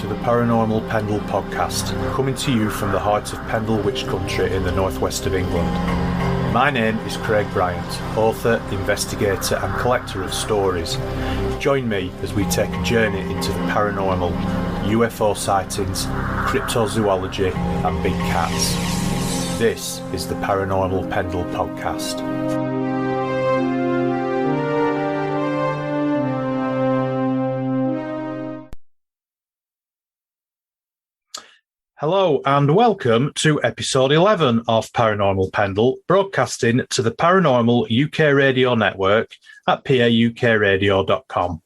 to the Paranormal Pendle podcast, coming to you from the heart of Pendle Witch Country in the northwest of England. My name is Craig Bryant, author, investigator and collector of stories. Join me as we take a journey into the paranormal, UFO sightings, cryptozoology and big cats. This is the Paranormal Pendle podcast. Hello and welcome to episode 11 of Paranormal Pendle, broadcasting to the Paranormal UK radio network at paukradio.com.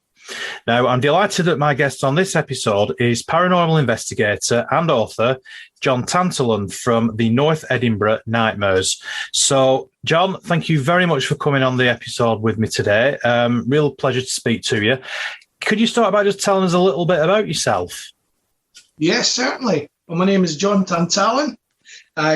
Now, I'm delighted that my guest on this episode is paranormal investigator and author John Tantalon from the North Edinburgh Nightmares. So, John, thank you very much for coming on the episode with me today. Real pleasure to speak to you. Could you start by just telling us a little bit about yourself? Yes, certainly. Well, my name is John Tantalon. I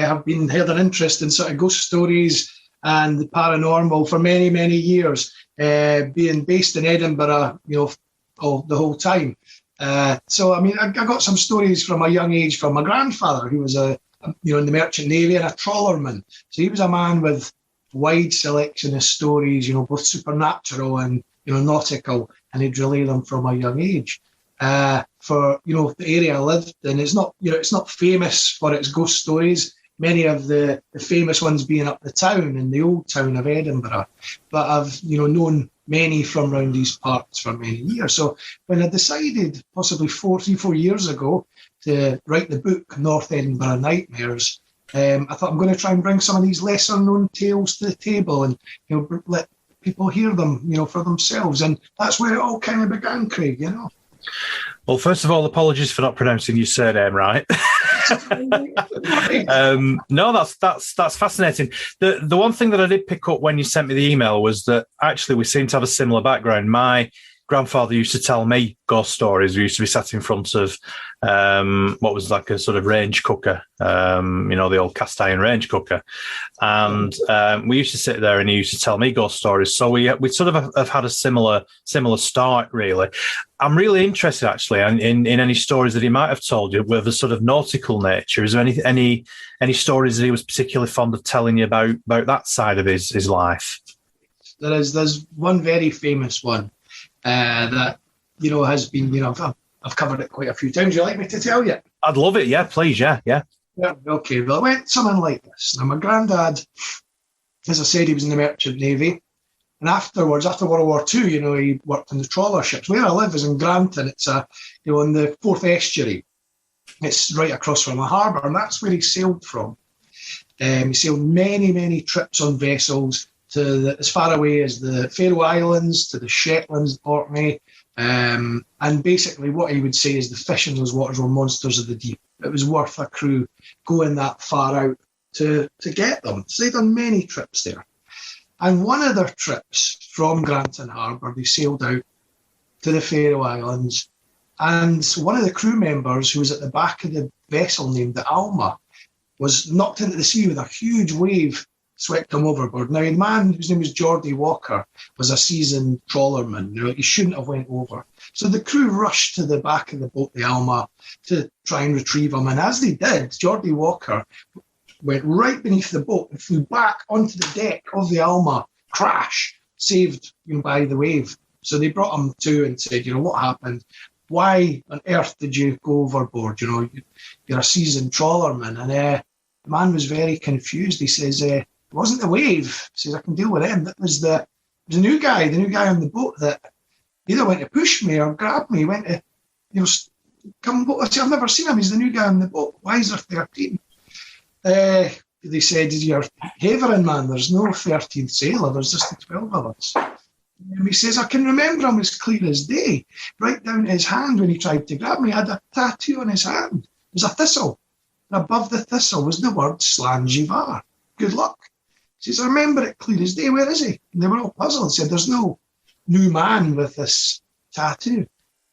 have been had an interest in sort of ghost stories and the paranormal for many, many years, being based in Edinburgh, the whole time. I got some stories from a young age from my grandfather, who was in the Merchant Navy and a trawlerman. So he was a man with wide selection of stories, both supernatural and, nautical, and he'd relay them from a young age. For the area I lived in, it's not famous for its ghost stories. Many of the famous ones being up the town in the old town of Edinburgh, but I've known many from around these parts for many years. So when I decided, possibly 4 years ago, to write the book North Edinburgh Nightmares, I thought I'm going to try and bring some of these lesser known tales to the table and let people hear them, for themselves. And that's where it all kind of began, Craig. Well, first of all, apologies for not pronouncing your surname right. No, that's fascinating. The one thing that I did pick up when you sent me the email was that actually we seem to have a similar background. My grandfather used to tell me ghost stories. We used to be sat in front of what was like a sort of range cooker, the old cast iron range cooker. And we used to sit there and he used to tell me ghost stories. So we sort of have had a similar start, really. I'm really interested, actually, in any stories that he might have told you with a sort of nautical nature. Is there any stories that he was particularly fond of telling you about that side of his life? There's one very famous one. That has been I've covered it quite a few times. Would you like me to tell you? I'd love it. Yeah, please. Yeah. Okay. Well, it went something like this. Now, my granddad, as I said, he was in the Merchant Navy, and afterwards, after World War II, he worked on the trawler ships. Where I live is in Granton. It's on the Forth Estuary. It's right across from a harbour, and that's where he sailed from. He sailed many, many trips on vessels to as far away as the Faroe Islands, to the Shetlands, Orkney, and basically what he would say is the fish in those waters were monsters of the deep. It was worth a crew going that far out to get them. So they'd done many trips there. And one of their trips from Granton Harbour, they sailed out to the Faroe Islands, and one of the crew members who was at the back of the vessel named the Alma was knocked into the sea with a huge wave, swept him overboard. Now, the man whose name was Geordie Walker was a seasoned trawlerman. He shouldn't have went over. So the crew rushed to the back of the boat, the Alma, to try and retrieve him. And as they did, Geordie Walker went right beneath the boat and flew back onto the deck of the Alma, crash, saved by the wave. So they brought him to and said, what happened? Why on earth did you go overboard? You're a seasoned trawlerman. And the man was very confused. He says, it wasn't the wave. He says, I can deal with him. That was the new guy on the boat that either went to push me or grab me. He went to, come on boat. I said, I've never seen him. He's the new guy on the boat. Why is there 13? They said, you're havering, man. There's no 13th sailor. There's just the 12 of us. And he says, I can remember him as clear as day. Right down to his hand when he tried to grab me, he had a tattoo on his hand. It was a thistle. And above the thistle was the word Slangivar. Good luck. He says, I remember it clear as day. Where is he? And they were all puzzled. He said, there's no new man with this tattoo.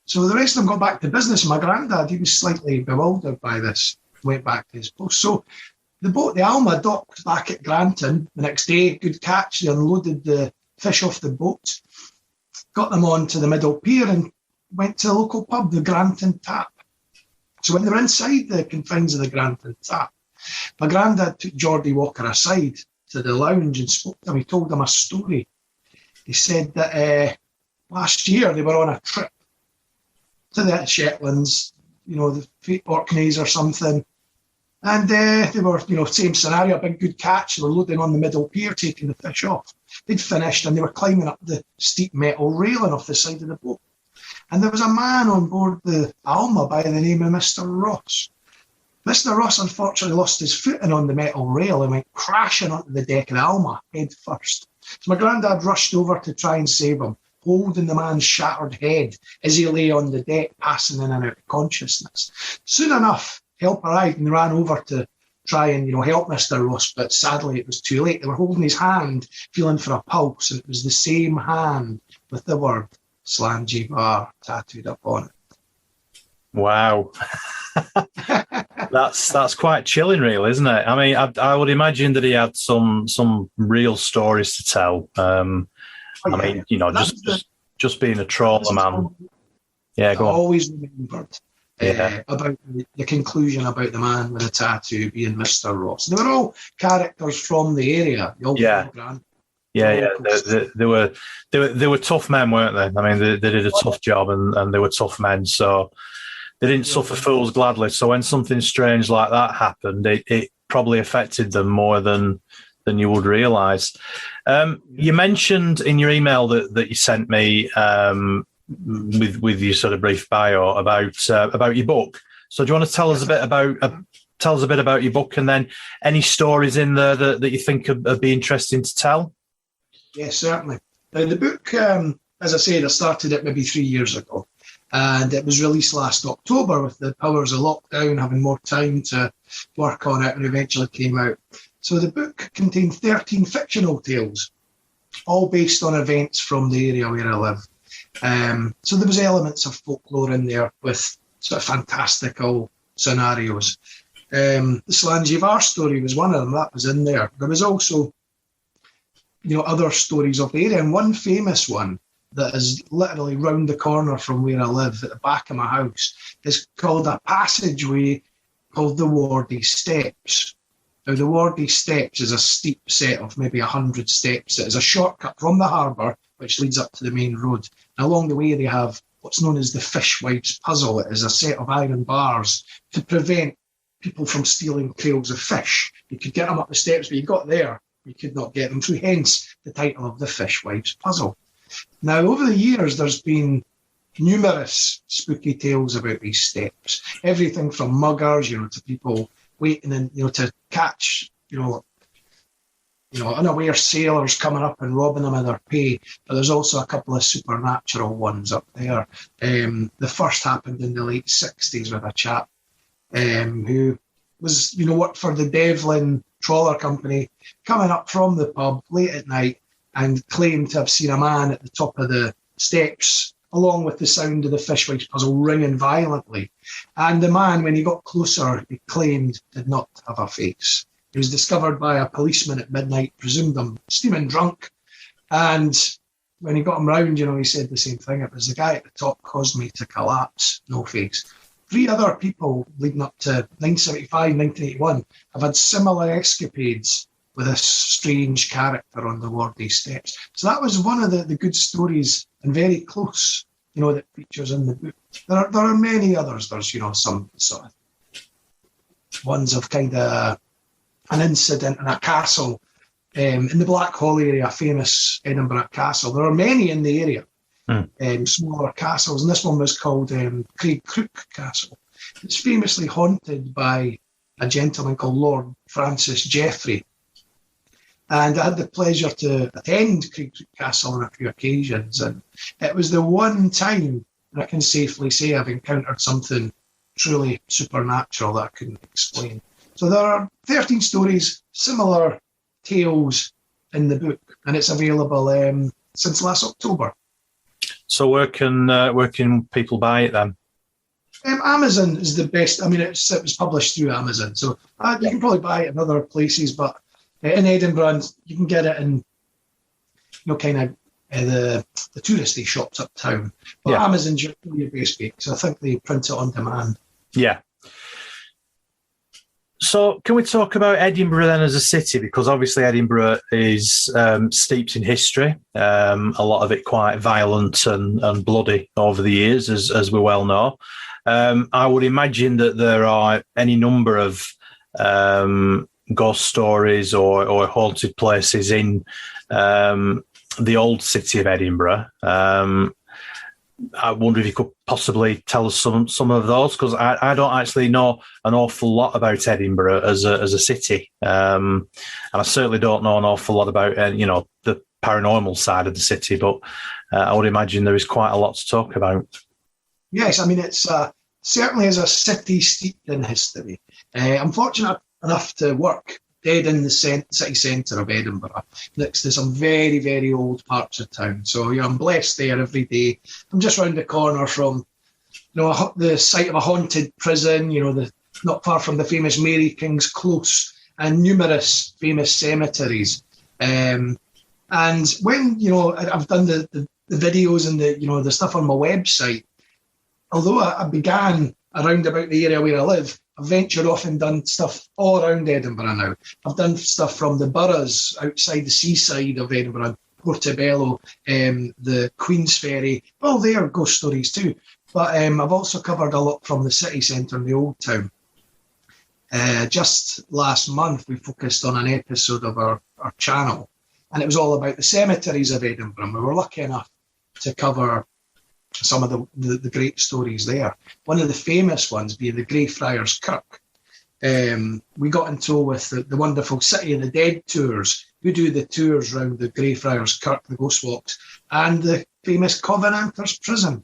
So the rest of them got back to business. My granddad, he was slightly bewildered by this, went back to his post. So the boat, the Alma, docked back at Granton the next day. Good catch. They unloaded the fish off the boat, got them onto the middle pier, and went to the local pub, the Granton Tap. So when they were inside the confines of the Granton Tap, my granddad took Geordie Walker aside to the lounge and spoke to him. He told him a story. He said that last year they were on a trip to the Shetlands, the Orkneys or something. And they were, same scenario, a big good catch. They were loading on the middle pier, taking the fish off. They'd finished and they were climbing up the steep metal railing off the side of the boat. And there was a man on board the Alma by the name of Mr. Ross. Mr. Ross unfortunately lost his footing on the metal rail and went crashing onto the deck of the Alma, head first. So my granddad rushed over to try and save him, holding the man's shattered head as he lay on the deck, passing in and out of consciousness. Soon enough, help arrived and ran over to try and, help Mr. Ross, but sadly it was too late. They were holding his hand, feeling for a pulse, and it was the same hand with the word Slangy tattooed upon it. Wow. That's quite chilling, really, isn't it? I mean, I would imagine that he had some real stories to tell. I mean, just being a trawler man. Yeah, go on. Always remembered about the conclusion about the man with a tattoo being Mr. Ross. They were all characters from the area. They were tough men, weren't they? I mean, they did a tough job, and they were tough men. So they didn't suffer fools gladly. So when something strange like that happened, it probably affected them more than you would realise. You mentioned in your email that you sent me with your sort of brief bio about your book. So do you want to tell us a bit about your book, and then any stories in there that you think would be interesting to tell? Yes, certainly. Now, the book, as I said, I started it maybe 3 years ago, and it was released last October with the powers of lockdown, having more time to work on it, and eventually came out. So the book contained 13 fictional tales, all based on events from the area where I live. So there was elements of folklore in there with sort of fantastical scenarios. The Slangy story was one of them, that was in there. There was also other stories of the area, and one famous one that is literally round the corner from where I live, at the back of my house, is called a passageway called the Wardie Steps. Now, the Wardie Steps is a steep set of maybe 100 steps. It is a shortcut from the harbour, which leads up to the main road. And along the way, they have what's known as the Fishwives Puzzle. It is a set of iron bars to prevent people from stealing trails of fish. You could get them up the steps, but you got there, you could not get them through, hence the title of the Fishwives Puzzle. Now, over the years, there's been numerous spooky tales about these steps. Everything from muggers, to people waiting and, to catch, unaware sailors coming up and robbing them of their pay. But there's also a couple of supernatural ones up there. The first happened in the late 60s with a chap who was, worked for the Devlin Trawler Company, coming up from the pub late at night and claimed to have seen a man at the top of the steps, along with the sound of the Fishwives Puzzle ringing violently. And the man, when he got closer, he claimed did not have a face. He was discovered by a policeman at midnight, presumed him steaming drunk. And when he got him round, he said the same thing. It was the guy at the top caused me to collapse, no face. 3 other people leading up to 1975, 1981 have had similar escapades with this strange character on the Wardie Steps. So that was one of the good stories, and very close, that features in the book. There are many others. There's, some sort of ones of kind of an incident in a castle in the Blackhall area, a famous Edinburgh castle. There are many in the area, smaller castles, and this one was called Craig Crook Castle. It's famously haunted by a gentleman called Lord Francis Jeffrey. And I had the pleasure to attend Craig Crook Castle on a few occasions, and it was the one time, and I can safely say I've encountered something truly supernatural that I couldn't explain. So there are 13 stories, similar tales in the book, and it's available since last October. So where can people buy it then? Amazon is the best. I mean, it was published through Amazon, so you can probably buy it in other places, but in Edinburgh, you can get it in, kind of the touristy shops uptown. But Amazon's your base bake, so I think they print it on demand. Yeah. So can we talk about Edinburgh then as a city? Because obviously Edinburgh is steeped in history, a lot of it quite violent and bloody over the years, as we well know. I would imagine that there are any number of ghost stories or haunted places in the old city of Edinburgh. I wonder if you could possibly tell us some of those, because I don't actually know an awful lot about Edinburgh as a city, and I certainly don't know an awful lot about the paranormal side of the city. But I would imagine there is quite a lot to talk about. Yes, I mean it's certainly is a city steeped in history. I'm fortunate enough to work dead in the city centre of Edinburgh, next to some very, very old parts of town. So I'm blessed there every day. I'm just round the corner from, the site of a haunted prison, not far from the famous Mary King's Close, and numerous famous cemeteries. And when, I've done the videos and the stuff on my website, although I began around about the area where I live, I've ventured off and done stuff all around Edinburgh now. I've done stuff from the boroughs outside the seaside of Edinburgh, Portobello, the Queen's Ferry. Well, they are ghost stories too. But I've also covered a lot from the city centre in the Old Town. Just last month, we focused on an episode of our channel, and it was all about the cemeteries of Edinburgh. We were lucky enough to cover some of the great stories there. One of the famous ones being the Greyfriars Kirk. We got in tow with the wonderful City of the Dead tours, who do the tours around the Greyfriars Kirk, the Ghost Walks, and the famous Covenanters Prison.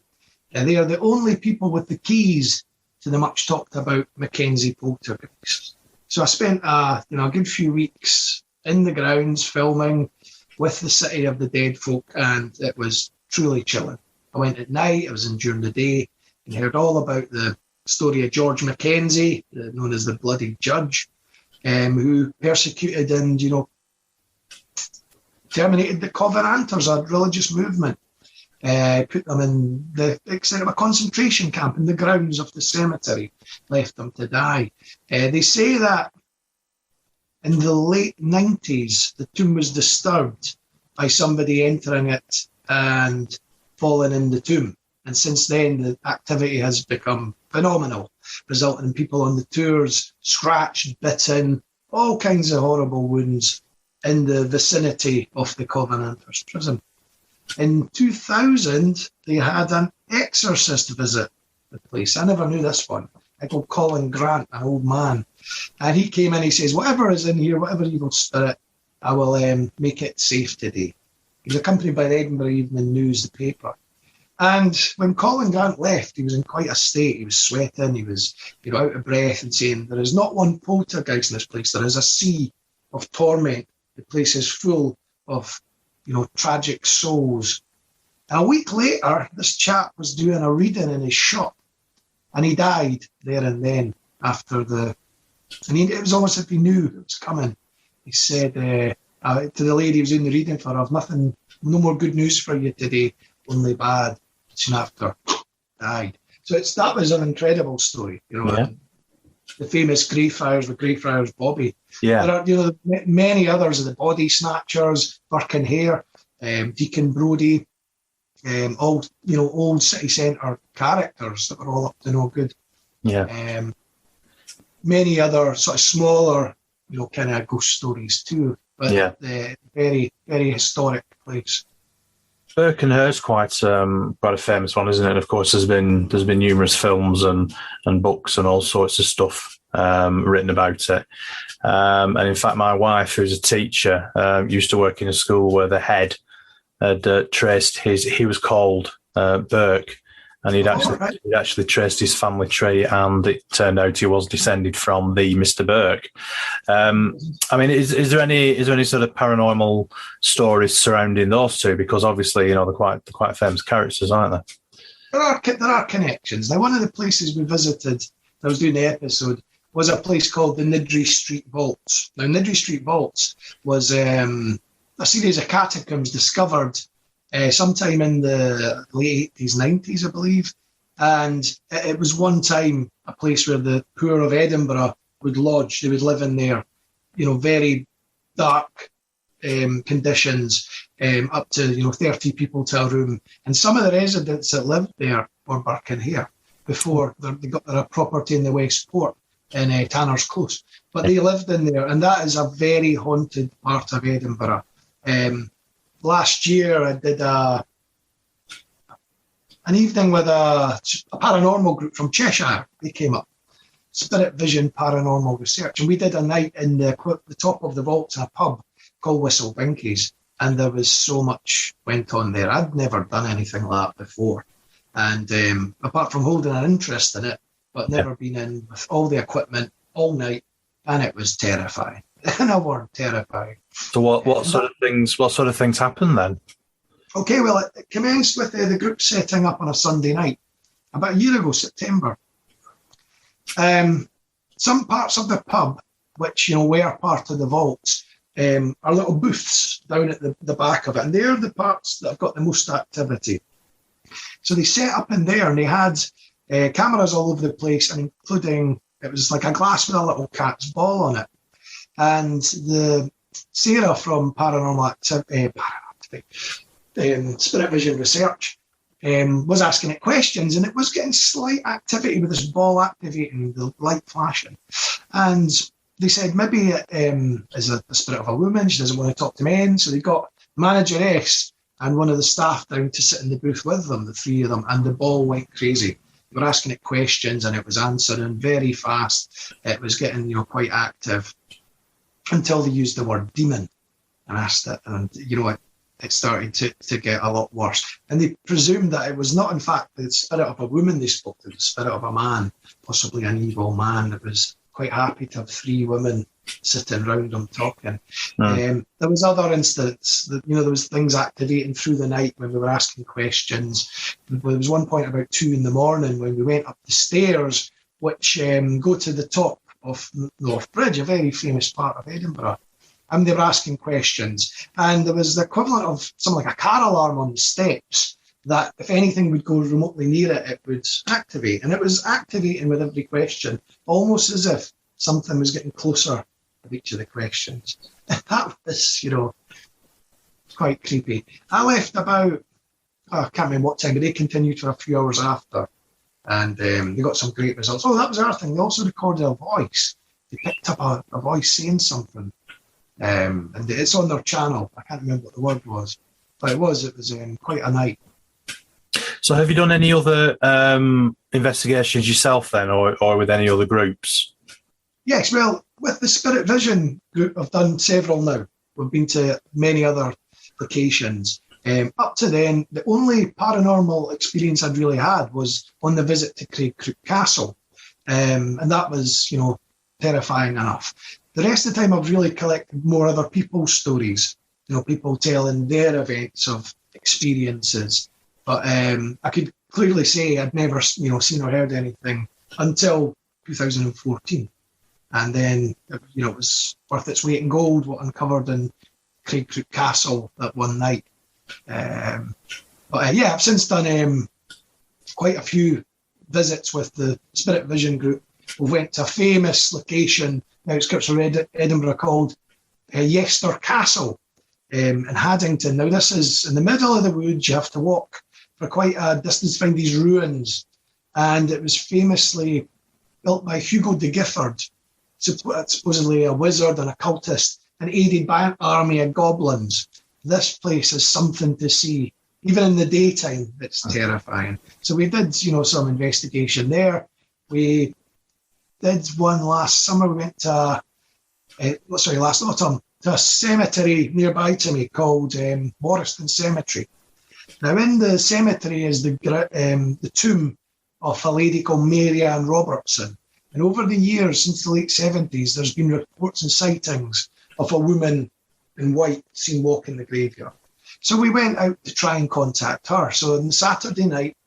They are the only people with the keys to the much talked about Mackenzie poltergeist. So I spent a good few weeks in the grounds filming with the City of the Dead folk, and it was truly chilling. I went at night, I was in during the day, and heard all about the story of George Mackenzie, known as the Bloody Judge, who persecuted and, terminated the Covenanters, a religious movement, put them in the extent of a concentration camp in the grounds of the cemetery, left them to die. They say that in the late 90s, the tomb was disturbed by somebody entering it and fallen in the tomb. And since then, the activity has become phenomenal, resulting in people on the tours scratched, bitten, all kinds of horrible wounds in the vicinity of the Covenanters prison. In 2000, they had an exorcist visit the place. I never knew this one. I called Colin Grant, an old man. And he came in, he says, whatever is in here, whatever evil spirit, I will make it safe today. He was accompanied by the Edinburgh Evening News, the paper. And when Colin Grant left, he was in quite a state. He was sweating, he was out of breath, and saying, there is not one poltergeist in this place. There is a sea of torment. The place is full of, tragic souls. And a week later, this chap was doing a reading in his shop, and he died there and then after it was almost if he knew it was coming. He said to the lady he was doing the reading for, I've no more good news for you today, only bad. Soon after, died. So that was an incredible story, Yeah. The famous Greyfriars with Greyfriars Bobby. Yeah. There are many others of the Body Snatchers, Birkenhair, Deacon Brodie, all old city centre characters that were all up to no good. Yeah. Many other sort of smaller, kind of ghost stories too. But very, very historic place. Birkenhair's quite a famous one, isn't it? And of course, there's been numerous films and books and all sorts of stuff written about it. And in fact, my wife, who's a teacher, used to work in a school where the head had traced he was called Burke, and he'd actually traced his family tree, and it turned out he was descended from the Mr. Burke. I mean, is there any sort of paranormal stories surrounding those two? Because obviously, they're quite famous characters, aren't they? There are connections. Now, one of the places we visited, I was doing the episode, was a place called the Niddry Street Vaults. Now, Niddry Street Vaults was a series of catacombs discovered sometime in the late 80s, 90s, I believe. And it was one time a place where the poor of Edinburgh would lodge. They would live in there, very dark conditions, up to 30 people to a room. And some of the residents that lived there were Birkenhead before they got their property in the West Port in Tanner's Close. But they lived in there, and that is a very haunted part of Edinburgh. Last year I did an evening with a paranormal group from Cheshire. They came up, Spirit Vision Paranormal Research, and we did a night in the top of the vaults in a pub called Whistle Binkies, and there was so much went on there. I'd never done anything like that before, and apart from holding an interest in it, but never been in with all the equipment all night, and it was terrifying. In a word, terrifying. So what sort of things happened then? Okay, well, it commenced with the group setting up on a Sunday night about a year ago, September. Some parts of the pub, which were part of the vaults, are little booths down at the back of it, and they're the parts that have got the most activity. So they set up in there, and they had cameras all over the place, and including, it was like a glass with a little cat's ball on it. And the Sarah from Paranormal Spirit Vision Research was asking it questions, and it was getting slight activity with this ball activating, the light flashing. And they said maybe it is the spirit of a woman. She doesn't want to talk to men. So they got manageress and one of the staff down to sit in the booth with them, the three of them, and the ball went crazy. They were asking it questions, and it was answering very fast. It was getting quite active until they used the word demon and asked it, and it started to get a lot worse. And they presumed that it was not, in fact, the spirit of a woman they spoke to, the spirit of a man, possibly an evil man that was quite happy to have three women sitting around them talking. There was other instances that, there was things activating through the night when we were asking questions. There was one point about 2 a.m. when we went up the stairs, which go to the top of North Bridge, a very famous part of Edinburgh. And they were asking questions. And there was the equivalent of something like a car alarm on the steps that if anything would go remotely near it, it would activate. And it was activating with every question, almost as if something was getting closer with each of the questions. That was, quite creepy. I left about, I can't remember what time, but they continued for a few hours after. And they got some great results. Oh, that was the other thing. They also recorded a voice. They picked up a voice saying something. And it's on their channel. I can't remember what the word was. But it was quite a night. So have you done any other investigations yourself then, or with any other groups? Yes, well, with the Spirit Vision group, I've done several now. We've been to many other locations. Up to then, the only paranormal experience I'd really had was on the visit to Craigcrook Castle. And that was, terrifying enough. The rest of the time, I've really collected more other people's stories, people telling their events of experiences. But I could clearly say I'd never, seen or heard anything until 2014. And then, it was worth its weight in gold what uncovered in Craigcrook Castle that one night. I've since done quite a few visits with the Spirit Vision group. We went to a famous location outskirts of Edinburgh called Yester Castle in Haddington. Now, this is in the middle of the woods. You have to walk for quite a distance to find these ruins. And it was famously built by Hugo de Gifford, supposedly a wizard and a cultist, and aided by an army of goblins. This place is something to see. Even in the daytime, it's terrifying. So we did, some investigation there. We did one last summer. We went to, last autumn, to a cemetery nearby to me called Morriston Cemetery. Now, in the cemetery is the tomb of a lady called Mary Ann Robertson. And over the years, since the late 70s, there's been reports and sightings of a woman in white seen walking the graveyard. So we went out to try and contact her. So on the Saturday night,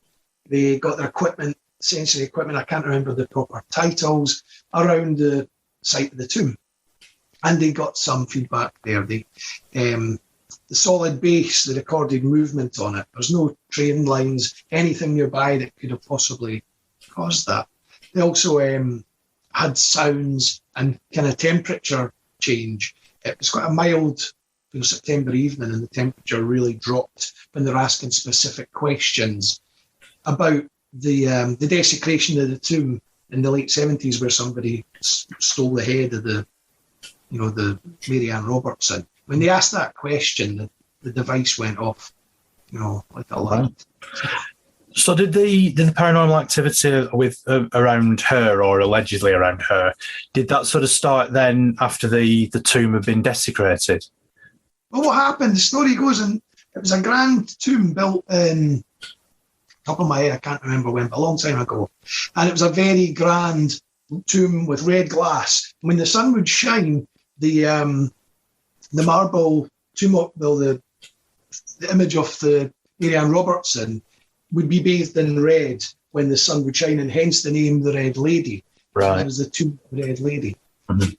they got their equipment, sensory equipment, I can't remember the proper titles, around the site of the tomb. And they got some feedback there. They solid base, the recorded movement on it. There's no train lines, anything nearby that could have possibly caused that. They also had sounds and kind of temperature change. It was quite a mild September evening, and the temperature really dropped when they're asking specific questions about the desecration of the tomb in the late 70s, where somebody stole the head of the Mary Ann Robertson. When they asked that question, the device went off, like a light. So did the paranormal activity with around her, or allegedly around her, did that sort of start then after the tomb had been desecrated? Well, what happened, the story goes, and it was a grand tomb built in, top of my head, I can't remember when, but a long time ago. And it was a very grand tomb with red glass. When the sun would shine, the marble tomb, the image of the Mary Ann Robertson would be bathed in red when the sun would shine, and hence the name the Red Lady. Right. It was the tomb of the Red Lady. Mm-hmm.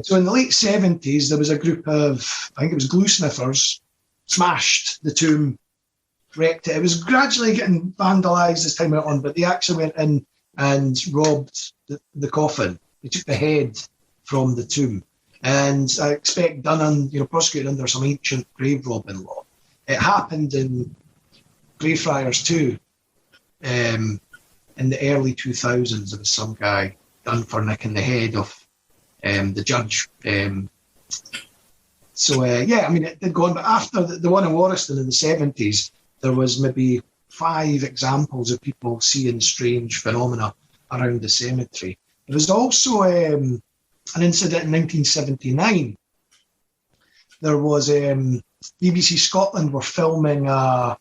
So in the late 70s, there was a group of, I think it was glue sniffers, smashed the tomb, wrecked it. It was gradually getting vandalised as time went on, but they actually went in and robbed the coffin. They took the head from the tomb. And I expect done prosecuted under some ancient grave robbing law. It happened in Greyfriars too. In the early 2000s, there was some guy done for nicking the head of the judge. It did go on. But after the one in Warriston in the 70s, there was maybe 5 examples of people seeing strange phenomena around the cemetery. There was also an incident in 1979. There was BBC Scotland were filming a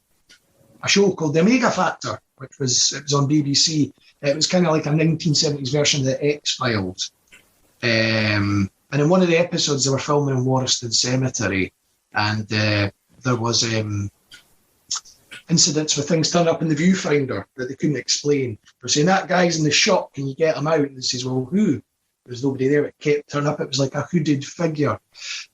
show called The Omega Factor, it was on BBC. It was kind of like a 1970s version of the X-Files. And in one of the episodes, they were filming in Warriston Cemetery, and there was incidents with things turned up in the viewfinder that they couldn't explain. They're saying, that guy's in the shop, can you get him out? And they says, well, who? There was nobody there. It kept turning up. It was like a hooded figure.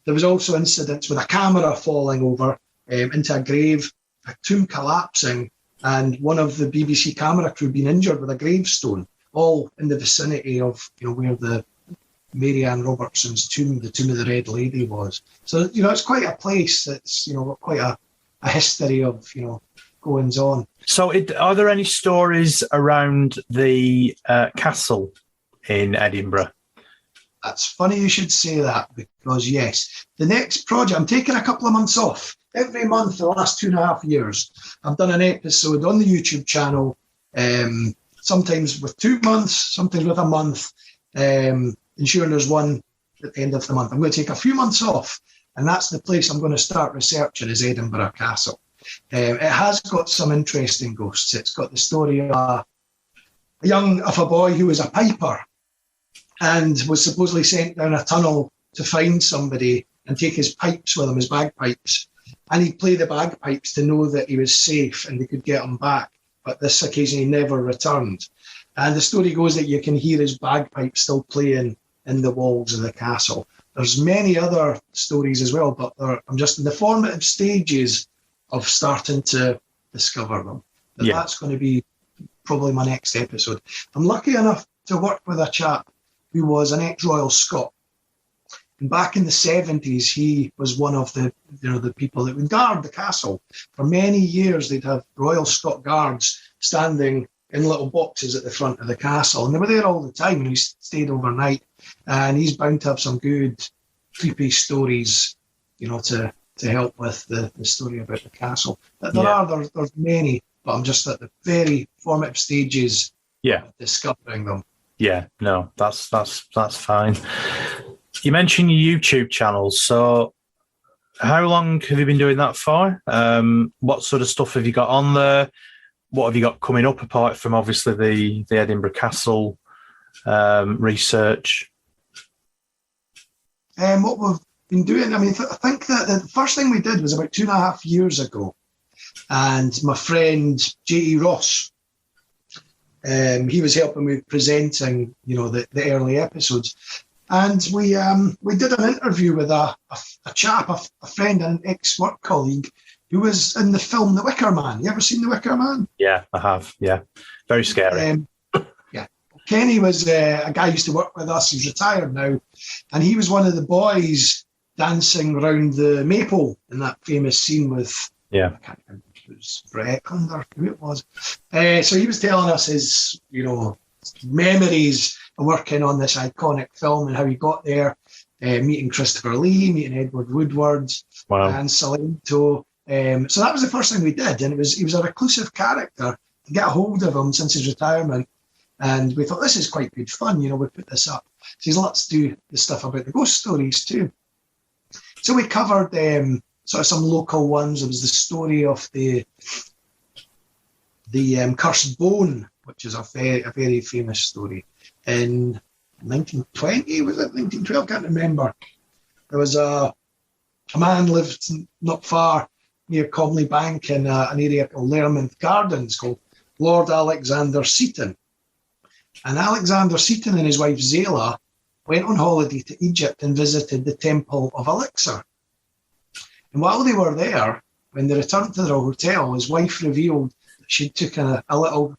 There was also incidents with a camera falling over into a grave, a tomb collapsing, and one of the BBC camera crew being injured with a gravestone, all in the vicinity of where the Mary Ann Robertson's tomb, the tomb of the Red Lady, was. So it's quite a place that's got quite a history of goings on. So, are there any stories around the castle in Edinburgh? That's funny you should say that, because yes, the next project, I'm taking a couple of months off. Every month for the last 2.5 years, I've done an episode on the YouTube channel, sometimes with 2 months, sometimes with a month, ensuring there's one at the end of the month. I'm going to take a few months off, and that's the place I'm going to start researching, is Edinburgh Castle. It has got some interesting ghosts. It's got the story of a boy who was a piper and was supposedly sent down a tunnel to find somebody and take his pipes with him, his bagpipes. And he'd play the bagpipes to know that he was safe and they could get him back. But this occasion he never returned. And the story goes that you can hear his bagpipes still playing in the walls of the castle. There's many other stories as well, but I'm just in the formative stages of starting to discover them. But that's going to be probably my next episode. I'm lucky enough to work with a chap who was an ex-Royal Scot. And back in the 70s, he was one of the people that would guard the castle. For many years, they'd have Royal Scot guards standing in little boxes at the front of the castle. And they were there all the time, and he stayed overnight. And he's bound to have some good, creepy stories, to help with the story about the castle. There's many, but I'm just at the very formative stages of discovering them. Yeah, no, that's fine. You mentioned your YouTube channel. So how long have you been doing that for? What sort of stuff have you got on there? What have you got coming up apart from obviously the Edinburgh Castle research? What we've been doing, I think that the first thing we did was about 2.5 years ago. And my friend J.E. Ross, he was helping me presenting, the early episodes. And we did an interview with a chap, a friend, an ex-work colleague, who was in the film The Wicker Man. You ever seen The Wicker Man? Yeah, I have. Yeah, very scary. Yeah, Kenny was a guy who used to work with us. He's retired now, and he was one of the boys dancing around the maple in that famous scene with. Yeah, I can't remember if it was Brett or who it was. So he was telling us his, memories of working on this iconic film and how he got there, meeting Christopher Lee, meeting Edward Woodward, and Salento. So that was the first thing we did, and he was a reclusive character. To get a hold of him since his retirement, and we thought this is quite good fun. We put this up. So he says, let's do the stuff about the ghost stories too. So we covered sort of some local ones. There was the story of the cursed bone, which is a very famous story. In 1920, was it 1912? Can't remember. There was a man lived not far near Comley Bank in an area called Lermont Gardens called Lord Alexander Seton. And Alexander Seton and his wife Zela went on holiday to Egypt and visited the Temple of Elixir. And while they were there, when they returned to their hotel, his wife revealed that she'd taken a little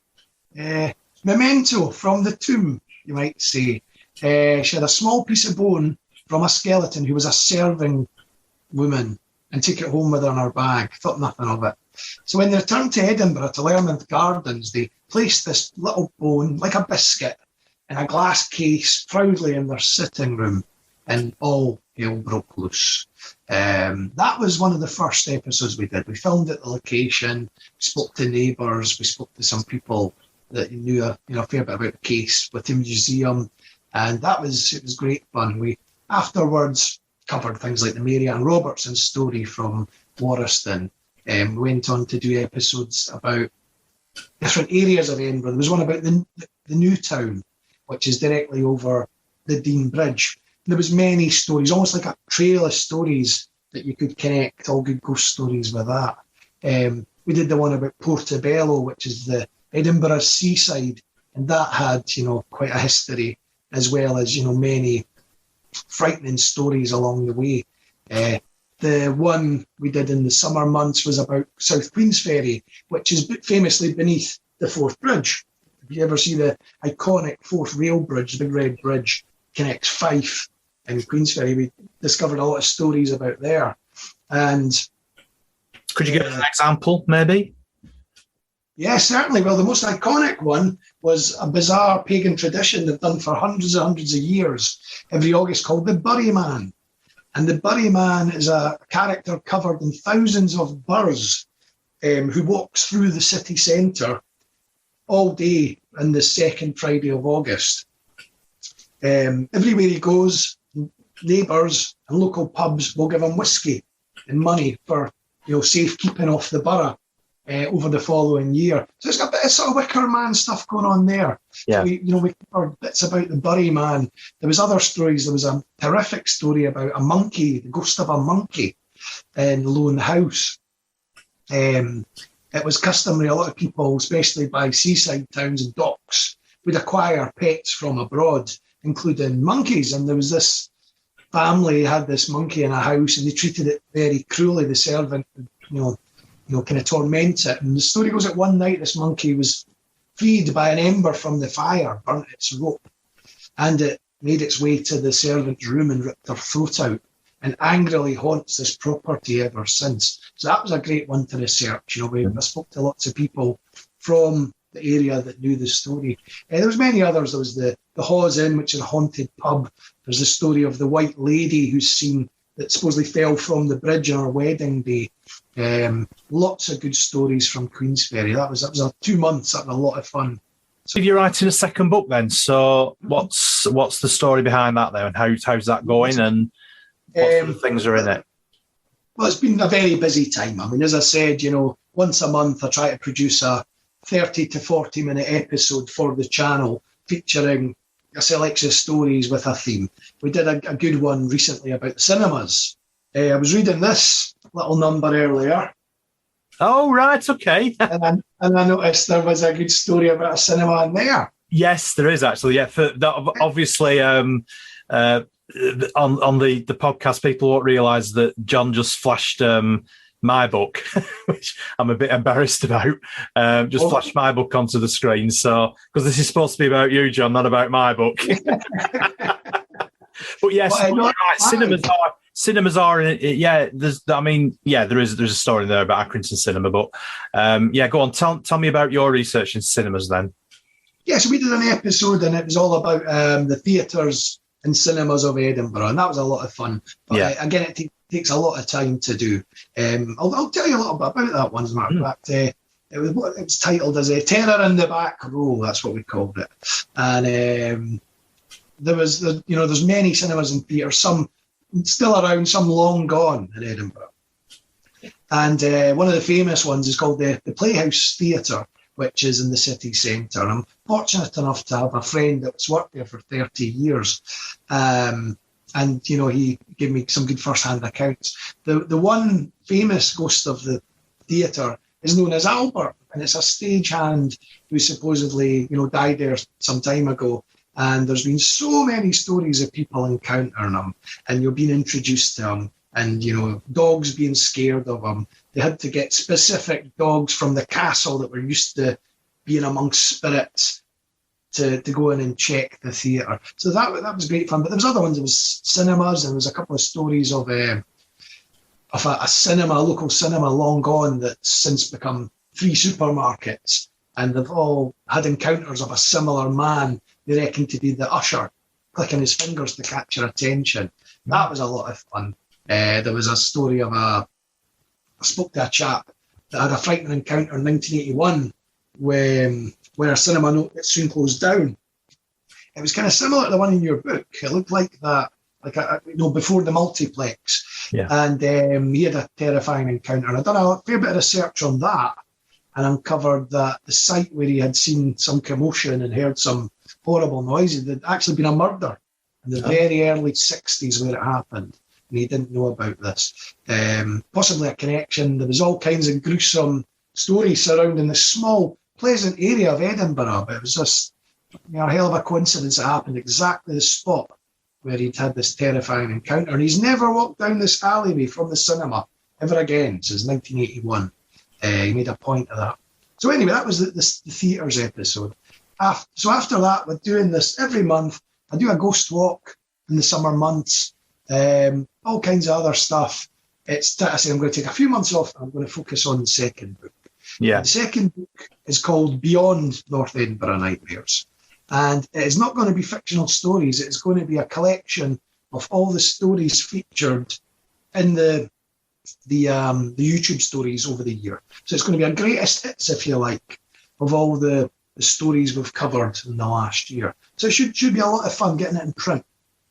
memento from the tomb, you might say. She had a small piece of bone from a skeleton who was a serving woman and took it home with her in her bag, thought nothing of it. So when they returned to Edinburgh, to Lermont Gardens, they placed this little bone, like a biscuit, in a glass case proudly in their sitting room, and all hell broke loose. That was one of the first episodes we did. We filmed at the location, we spoke to neighbours, we spoke to some people that knew a fair bit about the case with the museum, and it was great fun. We afterwards covered things like the Mary Ann Robertson story from Warriston. We went on to do episodes about different areas of Edinburgh. There was one about the New Town, which is directly over the Dean Bridge. There was many stories, almost like a trail of stories that you could connect all good ghost stories with that. We did the one about Portobello, which is the Edinburgh seaside, and that had, quite a history, as well as, many frightening stories along the way. The one we did in the summer months was about South Queensferry, which is famously beneath the Forth Bridge. If you ever see the iconic Forth Rail Bridge, the Big Red Bridge, connects Fife and Queensferry, we discovered a lot of stories about there. And could you give us an example, maybe? Yeah, certainly. Well, the most iconic one was a bizarre pagan tradition they've done for hundreds and hundreds of years every August called the Bury Man. And the Bury Man is a character covered in thousands of burrs who walks through the city centre all day on the second Friday of August. Everywhere he goes, neighbours and local pubs will give him whiskey and money for safekeeping off the borough over the following year. So it's got a bit of sort of Wicker Man stuff going on there. Yeah. So we covered bits about the Bury Man. There was other stories. There was a terrific story about a monkey, the ghost of a monkey in Lone House. It was customary, a lot of people, especially by seaside towns and docks, would acquire pets from abroad, including monkeys. And there was this family had this monkey in a house, and they treated it very cruelly. The servant, kind of torment it. And the story goes that one night this monkey was freed by an ember from the fire, burnt its rope, and it made its way to the servant's room and ripped her throat out, and angrily haunts this property ever since. So that was a great one to research. I spoke to lots of people from the area that knew the story. There was many others. There was the Hawes Inn, which is a haunted pub. There's the story of the white lady who's seen that supposedly fell from the bridge on her wedding day. Lots of good stories from Queensferry. That was 2 months. That was a lot of fun. So you're writing a second book then. So what's the story behind that then? And how's that going? And what sort of things are in it? Well, it's been a very busy time. I mean, as I said, once a month I try to produce a 30 to 40 minute episode for the channel featuring a selection of stories with a theme. We did a good one recently about the cinemas. I was reading this little number earlier. Oh, right, okay. and I noticed there was a good story about a cinema in there. Yes, there is actually. Yeah, obviously, On the podcast, people won't realise that John just flashed my book, which I'm a bit embarrassed about. Flashed my book onto the screen. So, because this is supposed to be about you, John, not about my book. But yes, well, right. Cinemas are in it. Yeah, there's a story there about Accrington Cinema. But go on. Tell me about your research in cinemas then. Yeah, so we did an episode and it was all about the theatres and cinemas of Edinburgh, and that was a lot of fun. But again, it takes a lot of time to do. I'll tell you a little bit about that one, as a matter of fact. It was titled as a Terror in the Back Row. That's what we called it. And there's many cinemas and theatres, some still around, some long gone in Edinburgh. And one of the famous ones is called the Playhouse Theatre, which is in the city centre. And I'm fortunate enough to have a friend that's worked there for 30 years. And, he gave me some good first-hand accounts. The one famous ghost of the theatre is known as Albert, and it's a stagehand who supposedly, died there some time ago. And there's been so many stories of people encountering him, and you're being introduced to him, and, dogs being scared of him. They had to get specific dogs from the castle that were used to being amongst spirits to go in and check the theatre. So that was great fun. But there was other ones. There was cinemas, and there was a couple of stories of a local cinema long gone that's since become 3 supermarkets, and they've all had encounters of a similar man they reckon to be the usher, clicking his fingers to catch your attention. That was a lot of fun. There was a story of I spoke to a chap that had a frightening encounter in 1981 where a cinema soon closed down. It was kind of similar to the one in your book. It looked like that, before the multiplex. Yeah. And he had a terrifying encounter. And I'd done a fair bit of research on that and uncovered that the site where he had seen some commotion and heard some horrible noises, there'd actually been a murder in the very early 60s where it happened. And he didn't know about this. Possibly a connection. There was all kinds of gruesome stories surrounding this small, pleasant area of Edinburgh, but it was just a hell of a coincidence that happened exactly the spot where he'd had this terrifying encounter. And he's never walked down this alleyway from the cinema ever again since 1981. He made a point of that. So anyway, that was the theatres episode. So after that, we're doing this every month. I do a ghost walk in the summer months, all kinds of other stuff. I'm going to take a few months off. I'm going to focus on the second book. Yeah. The second book is called Beyond North Edinburgh Nightmares. And it is not going to be fictional stories. It's going to be a collection of all the stories featured in the YouTube stories over the year. So it's going to be a greatest hits, if you like, of all the stories we've covered in the last year. So it should be a lot of fun getting it in print.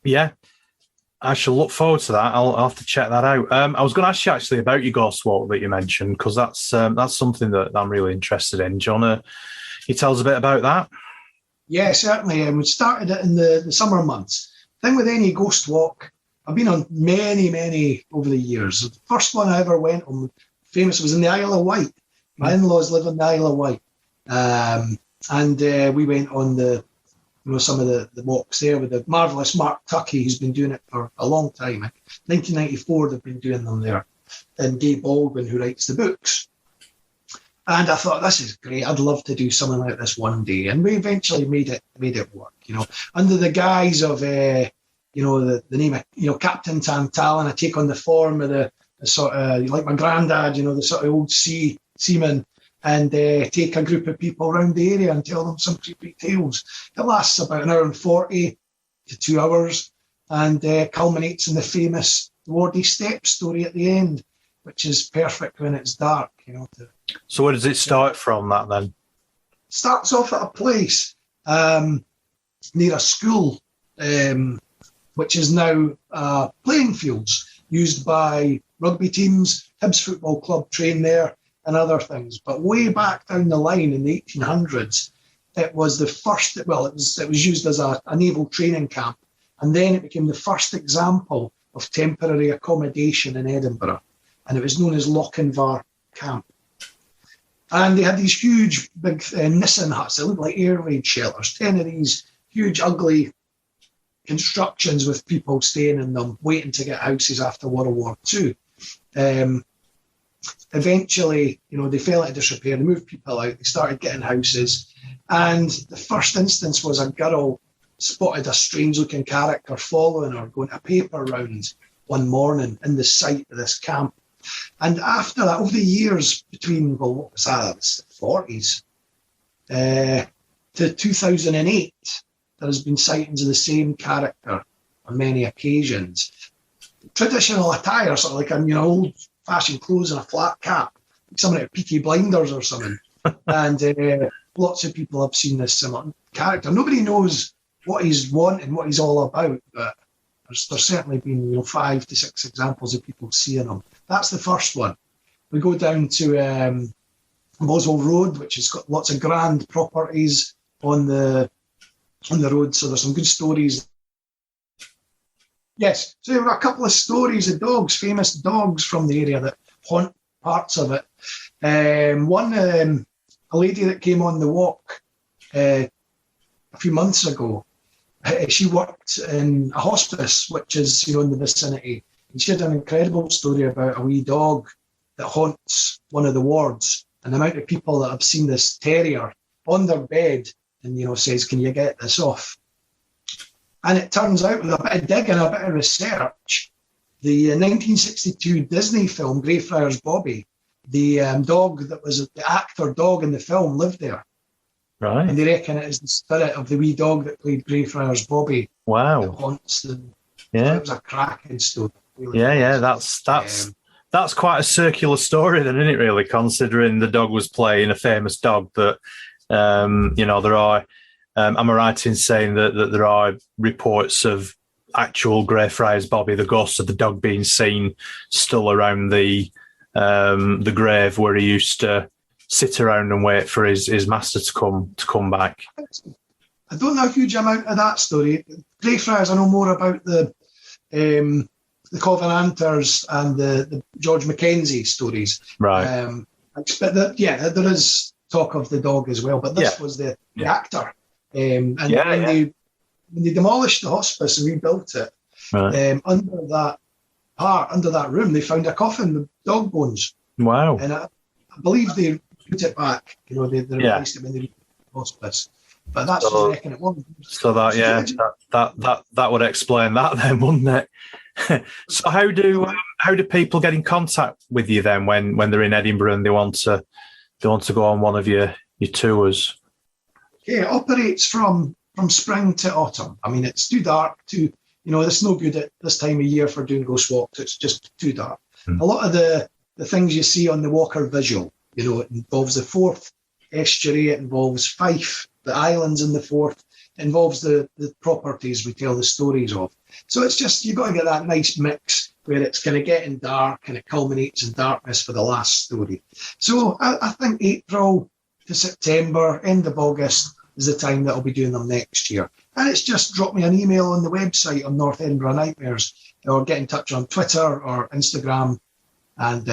Yeah. I shall look forward to that. I'll have to check that out. I was going to ask you actually about your ghost walk that you mentioned, because that's something that I'm really interested in. Do you want to tell us a bit about that? Yeah, certainly. We started it in the summer months. Thing with any ghost walk, I've been on many, many over the years. The first one I ever went on, famous, was in the Isle of Wight. My in-laws live in the Isle of Wight. And we went on some of the walks there with the marvellous Mark Tuckey, who's been doing it for a long time. 1994, they've been doing them there. And Gabe Baldwin, who writes the books. And I thought, this is great. I'd love to do something like this one day. And we eventually made it work, under the guise of, the name of, Captain Tantalon. I take on the form of the sort of, like my granddad, the sort of old seaman, and take a group of people around the area and tell them some creepy tales. It lasts about an hour and 40 to 2 hours, and culminates in the famous Wardy Steps story at the end, which is perfect when it's dark. So where does it start from, that then? Starts off at a place near a school, which is now playing fields used by rugby teams. Hibs Football Club train there, and other things. But way back down the line in the 1800s, it was the first, it was used as a naval training camp. And then it became the first example of temporary accommodation in Edinburgh. And it was known as Lochinvar Camp. And they had these huge, big Nissen huts. They looked like air raid shelters, 10 of these huge, ugly constructions with people staying in them, waiting to get houses after World War II. Eventually, they fell into disrepair. They moved people out. They started getting houses. And the first instance was a girl spotted a strange-looking character following her, going a paper round one morning in the site of this camp. And after that, over the years between, what was that? It was the 40s to 2008, there has been sightings of the same character on many occasions. Traditional attire, sort of like old-fashioned clothes and a flat cap, like something like Peaky Blinders or something. And lots of people have seen this similar character. Nobody knows what he's wanting, what he's all about, but there's certainly been 5 to 6 examples of people seeing him. That's the first one. We go down to Boswell Road, which has got lots of grand properties on the road, so there's some good stories. Yes, so there were a couple of stories of dogs, famous dogs from the area that haunt parts of it. One, a lady that came on the walk a few months ago, she worked in a hospice, which is in the vicinity. And she had an incredible story about a wee dog that haunts one of the wards, and the amount of people that have seen this terrier on their bed and says, "Can you get this off?" And it turns out, with a bit of digging, a bit of research, the 1962 Disney film Greyfriars Bobby, the dog that was the actor dog in the film lived there. Right. And they reckon it is the spirit of the wee dog that played Greyfriars Bobby. Wow. That haunts them. Yeah. So it was a cracking story. Really. Yeah. That's quite a circular story, then, isn't it? Really, considering the dog was playing a famous dog that, there are. Am I right in saying that there are reports of actual Greyfriars Bobby, the ghost of the dog, being seen still around the grave where he used to sit around and wait for his master to come back? I don't know a huge amount of that story. Greyfriars, I know more about the Covenanters and the George Mackenzie stories. Right. But there is talk of the dog as well. But this was the actor. When they demolished the hospice and rebuilt it, right. Under that room, they found a coffin with dog bones. Wow. And I believe they put it back. They replaced it when they rebuilt the hospice. But that's what I reckon it was. So that would explain that then, wouldn't it? So how do people get in contact with you then when they're in Edinburgh and they want to go on one of your tours? Yeah, it operates from spring to autumn. I mean, it's too dark to, it's no good at this time of year for doing ghost walks. It's just too dark. A lot of the things you see on the walk are visual. It involves the Forth estuary, it involves Fife, the islands in the Forth, it involves the properties we tell the stories of. So it's just, you've got to get that nice mix where it's kind of getting dark and it culminates in darkness for the last story. So I think April to September, end of August, is the time that I'll be doing them next year. And it's just drop me an email on the website on North Edinburgh Nightmares, or get in touch on Twitter or Instagram, and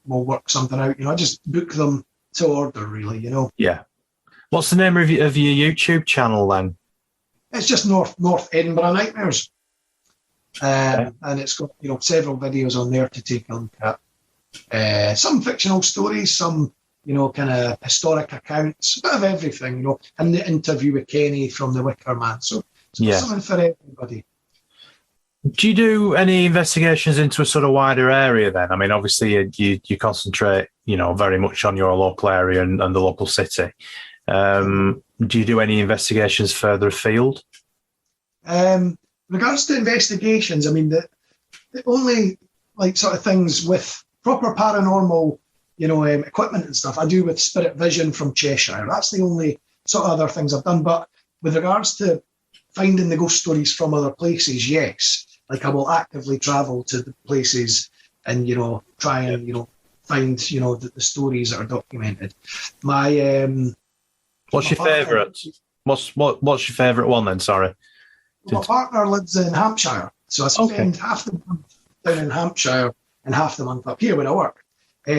we'll work something out. I just book them to order, really. Yeah. What's the name of your YouTube channel then? It's just North Edinburgh Nightmares, and it's got several videos on there to take a look at. Some fictional stories, some kind of historic accounts, a bit of everything, and the interview with Kenny from The Wicker Man. So something for everybody. Do you do any investigations into a sort of wider area then? I mean, obviously you concentrate, very much on your local area and the local city. Do you do any investigations further afield? Regards to investigations, I mean, the only sort of things with proper paranormal equipment and stuff I do with Spirit Vision from Cheshire. That's the only sort of other things I've done. But with regards to finding the ghost stories from other places, yes. I will actively travel to the places and, try and, find, the stories that are documented. What's your favourite? What's your favourite one then? Sorry. My partner lives in Hampshire. So I spend half the month down in Hampshire and half the month up here when I work.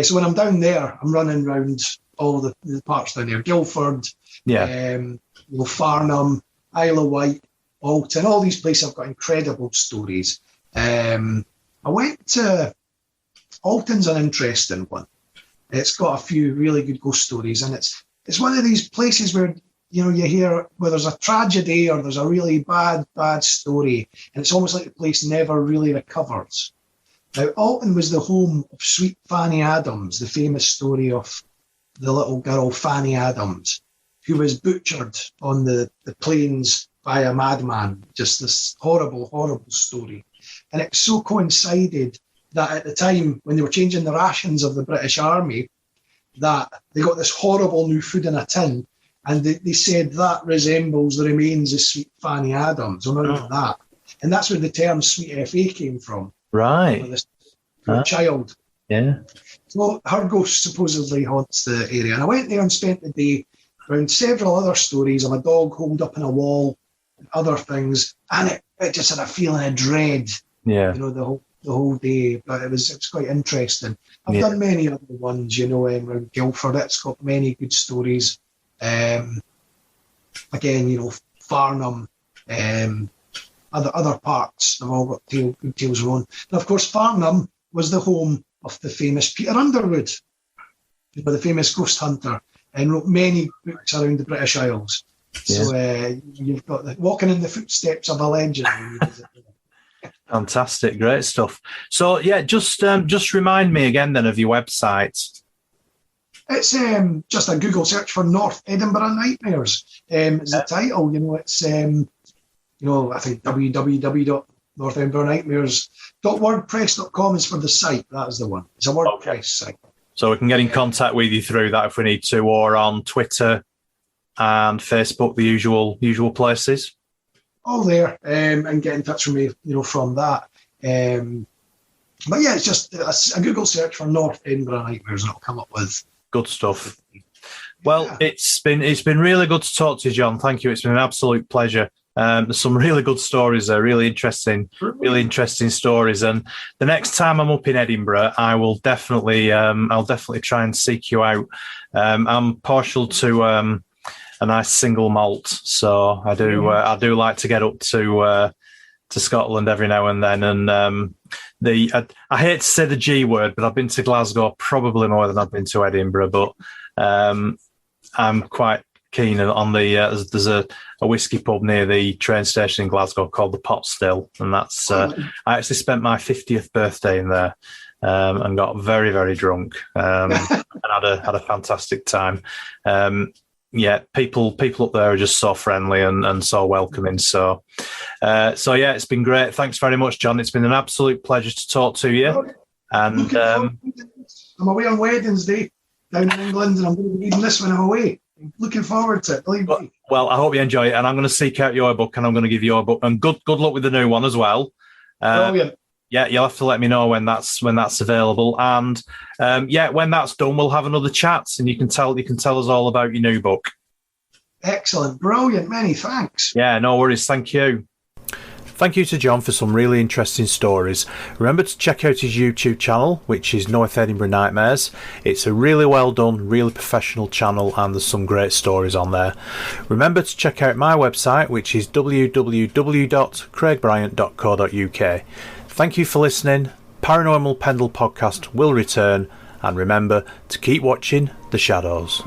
So when I'm down there, I'm running around all the parts down there. Guildford, Farnham, Isle of Wight, Alton, all these places have got incredible stories. I went to Alton's an interesting one. It's got a few really good ghost stories, and it's one of these places where you hear where there's a tragedy or there's a really bad story, and it's almost like the place never really recovers. Now, Alton was the home of Sweet Fanny Adams, the famous story of the little girl Fanny Adams, who was butchered on the plains by a madman. Just this horrible, horrible story. And it so coincided that at the time when they were changing the rations of the British Army, that they got this horrible new food in a tin, and they said that resembles the remains of Sweet Fanny Adams, or not even that. And that's where the term Sweet FA came from. Right. For this child. Yeah. So her ghost supposedly haunts the area. And I went there and spent the day around several other stories of a dog holed up in a wall and other things. And it just had a feeling of dread. Yeah. The whole day. But it was quite interesting. I've done many other ones, around Guildford. It's got many good stories. Again, Farnham, other parts have all got good tales of their own. And of course, Farnham was the home of the famous Peter Underwood, the famous ghost hunter, and wrote many books around the British Isles. Yeah. So you've got walking in the footsteps of a legend. Fantastic, great stuff. So just remind me again then of your website. It's just a Google search for North Edinburgh Nightmares. Is the title. It's I think www.northedinburghnightmares.wordpress.com is for the site. That is the one. It's a WordPress site. So we can get in contact with you through that if we need to, or on Twitter and Facebook, the usual places. All there, and get in touch with me, from that. But yeah, it's just a Google search for North Edinburgh Nightmares, and it'll come up with good stuff. Well, it's been really good to talk to you, John. Thank you. It's been an absolute pleasure. There's some really good stories there, really interesting stories. And the next time I'm up in Edinburgh, I will definitely, I'll definitely try and seek you out. I'm partial to a nice single malt, so I do like to get up to Scotland every now and then. And I hate to say the G word, but I've been to Glasgow probably more than I've been to Edinburgh. But I'm quite keen on there's a whiskey pub near the train station in Glasgow called the Pot Still, and that's I actually spent my 50th birthday in there and got very, very drunk and had a fantastic time. People up there are just so friendly and so welcoming. So it's been great. Thanks very much, John. It's been an absolute pleasure to talk to you. And I'm away on Wednesday down in England, and I'm going to be reading this when I'm away. I'm looking forward to it, believe me. Well, I hope you enjoy it, and I'm going to seek out your book, and I'm going to give you a book. And good luck with the new one as well. Brilliant. Yeah, you'll have to let me know when that's available, and when that's done, we'll have another chat, and you can tell us all about your new book. Excellent, brilliant, many thanks. Yeah, no worries. Thank you. Thank you to John for some really interesting stories. Remember to check out his YouTube channel, which is North Edinburgh Nightmares. It's a really well done, really professional channel, and there's some great stories on there. Remember to check out my website, which is www.craigbryant.co.uk. Thank you for listening. Paranormal Pendle podcast will return, and remember to keep watching the shadows.